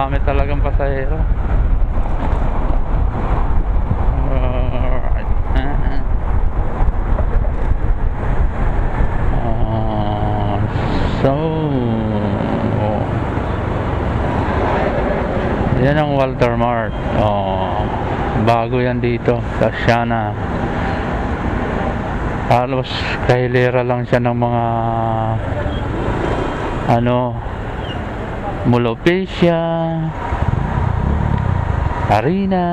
dami talagang pasahero. Alright. So yan ang Walter Mart. Bago yan dito sa Siana. Halos kahilera lang siya ng mga Molopecia, Harina,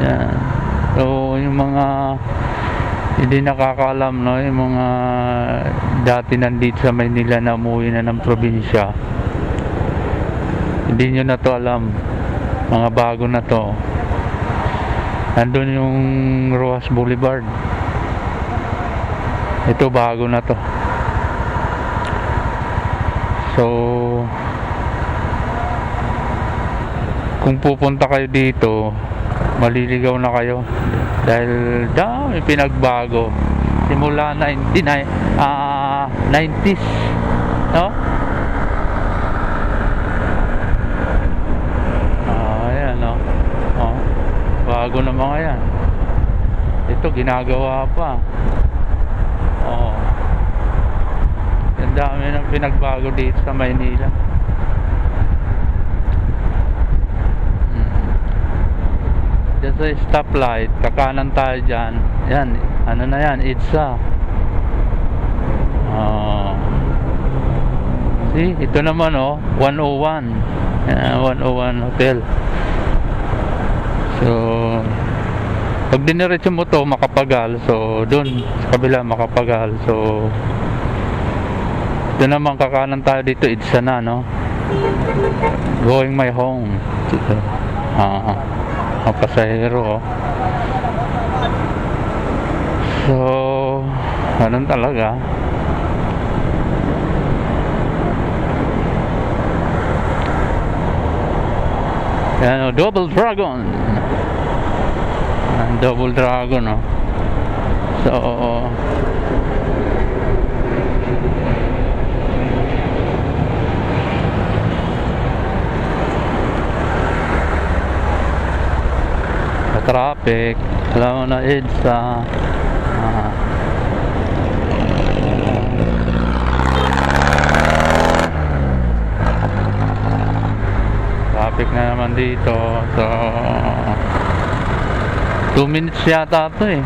yan. So yung mga hindi nakakaalam, no, yung mga dati nandito sa Maynila na umuwi na ng probinsya, hindi nyo na to alam, mga bago na to. Nandun yung Rojas Boulevard, ito bago na to. So kung pupunta kayo dito, maliligaw na kayo dahil dami pinagbago simula 90s, no? Ayan, no? Bago na mga yan. Ito ginagawa pa. Ang dami ng pinagbago dito sa Maynila. Diyan sa stoplight, kakanan tayo dyan. Yan, ano na yan, EDSA. See, ito naman 101. 101 Hotel. So pag diniretso mo to Makapagal, so dun sa kabila Makapagal, so ito naman kakanan tayo dito, EDSA na, no? Going my home. Ang pasahero, so ganun talaga. Yan, Double Dragon. Double Dragon, no? So traffic, alam mo na, EDSA. Traffic na naman dito. So 2 minutes yata ito